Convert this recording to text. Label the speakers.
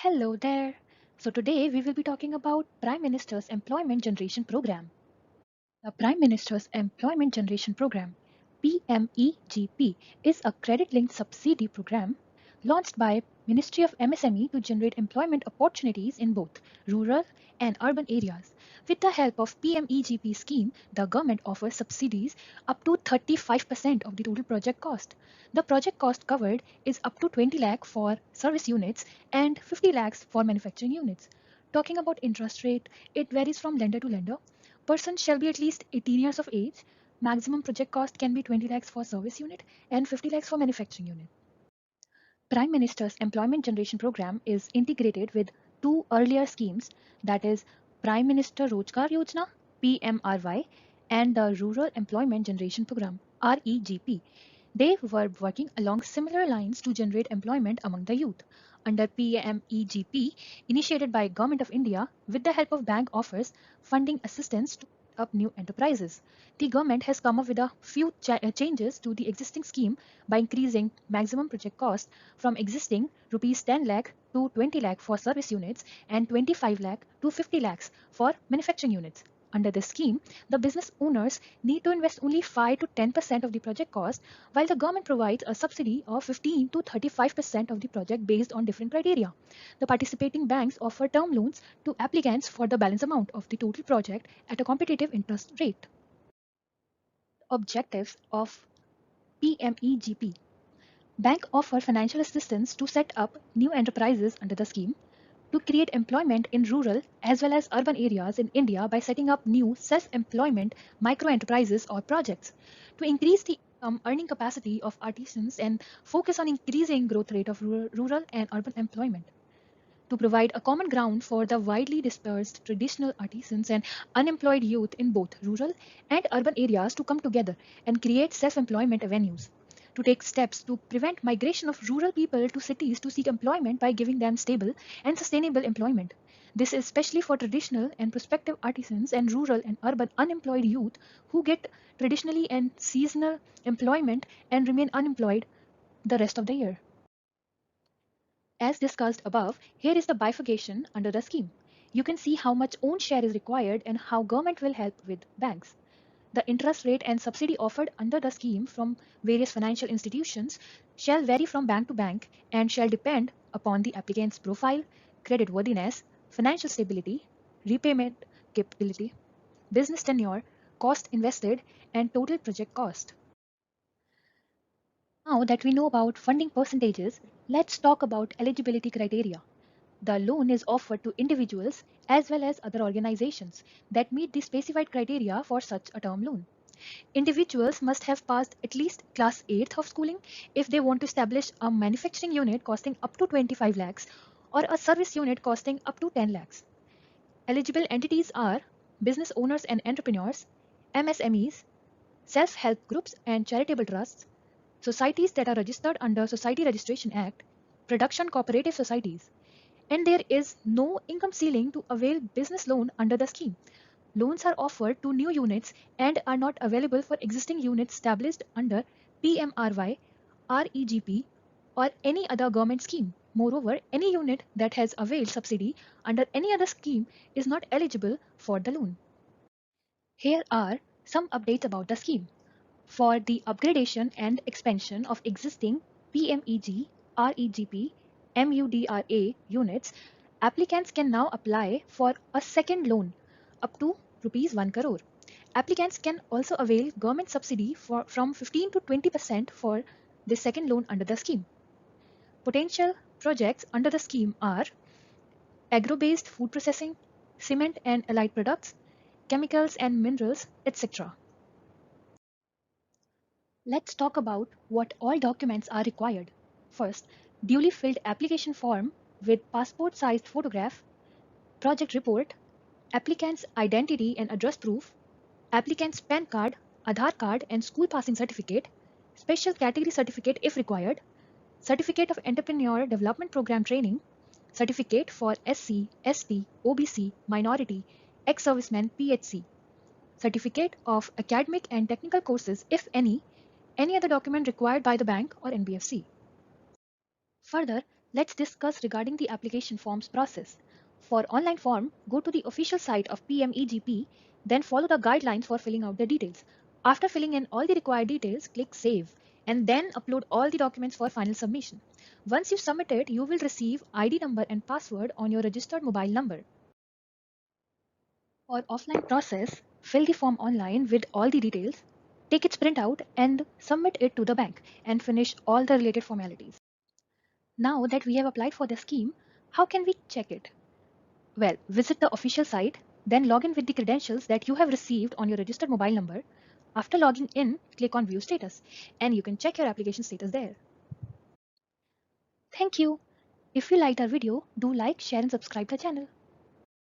Speaker 1: Hello there. So today we will be talking about Prime Minister's Employment Generation Program. The Prime Minister's Employment Generation Program, PMEGP, is a credit-linked subsidy program launched by Ministry of MSME to generate employment opportunities in both rural and urban areas. With the help of PMEGP scheme, the government offers subsidies up to 35% of the total project cost. The project cost covered is up to 20 lakh for service units and 50 lakhs for manufacturing units. Talking about interest rate, it varies from lender to lender. Person shall be at least 18 years of age. Maximum project cost can be 20 lakhs for service unit and 50 lakhs for manufacturing unit. Prime Minister's Employment Generation Program is integrated with two earlier schemes, that is Prime Minister Rozgar Yojana (PMRY) and the Rural Employment Generation Program (REGP). They were working along similar lines to generate employment among the youth. Under PMEGP, initiated by Government of India with the help of bank offers funding assistance to set up new enterprises. The government has come up with a few changes to the existing scheme by increasing maximum project cost from existing rupees 10 lakh to 20 lakh for service units and 25 lakh to 50 lakhs for manufacturing units. Under this scheme, the business owners need to invest only 5 to 10% of the project cost, while the government provides a subsidy of 15 to 35% of the project based on different criteria. The participating banks offer term loans to applicants for the balance amount of the total project at a competitive interest rate. Objectives of PMEGP. Bank offer financial assistance to set up new enterprises under the scheme, to create employment in rural as well as urban areas in India by setting up new self-employment micro enterprises or projects, to increase the earning capacity of artisans and focus on increasing growth rate of rural and urban employment, to provide a common ground for the widely dispersed traditional artisans and unemployed youth in both rural and urban areas to come together and create self-employment avenues, to take steps to prevent migration of rural people to cities to seek employment by giving them stable and sustainable employment. This is especially for traditional and prospective artisans and rural and urban unemployed youth who get traditionally and seasonal employment and remain unemployed the rest of the year. As discussed above, here is the bifurcation under the scheme. You can see how much own share is required and how government will help with banks. The interest rate and subsidy offered under the scheme from various financial institutions shall vary from bank to bank and shall depend upon the applicant's profile, creditworthiness, financial stability, repayment capability, business tenure, cost invested, and total project cost. Now that we know about funding percentages, let's talk about eligibility criteria. The loan is offered to individuals as well as other organizations that meet the specified criteria for such a term loan. Individuals must have passed at least class 8th of schooling if they want to establish a manufacturing unit costing up to 25 lakhs or a service unit costing up to 10 lakhs. Eligible entities are business owners and entrepreneurs, MSMEs, self-help groups and charitable trusts, societies that are registered under Society Registration Act, production cooperative societies, and there is no income ceiling to avail business loan under the scheme. Loans are offered to new units and are not available for existing units established under PMRY, REGP, or any other government scheme. Moreover, any unit that has availed subsidy under any other scheme is not eligible for the loan. Here are some updates about the scheme. For the upgradation and expansion of existing PMEG, REGP, MUDRA units, applicants can now apply for a second loan up to rupees 1 crore. Applicants can also avail government subsidy from 15 to 20% for the second loan under the scheme. Potential projects under the scheme are agro-based food processing, cement and allied products, chemicals and minerals, etc. Let's talk about what all documents are required. First, duly filled application form with passport-sized photograph, project report, applicant's identity and address proof, applicant's PAN card, Aadhaar card and school passing certificate, special category certificate if required, certificate of entrepreneur development program training, certificate for SC, ST, OBC, minority, ex-serviceman PHC, certificate of academic and technical courses if any other document required by the bank or NBFC. Further, Let's discuss regarding the application forms process. For online form, go to the official site of PMEGP, then follow the guidelines for filling out the details. After filling in all the required details, click Save and then upload all the documents for final submission. Once you submit it, you will receive ID number and password on your registered mobile number. For offline process, fill the form online with all the details, take its printout and submit it to the bank and finish all the related formalities. Now that we have applied for the scheme, how can we check it? Well, visit the official site, then log in with the credentials that you have received on your registered mobile number. After logging in, click on View Status, and you can check your application status there. Thank you. If you liked our video, do like, share and subscribe the channel.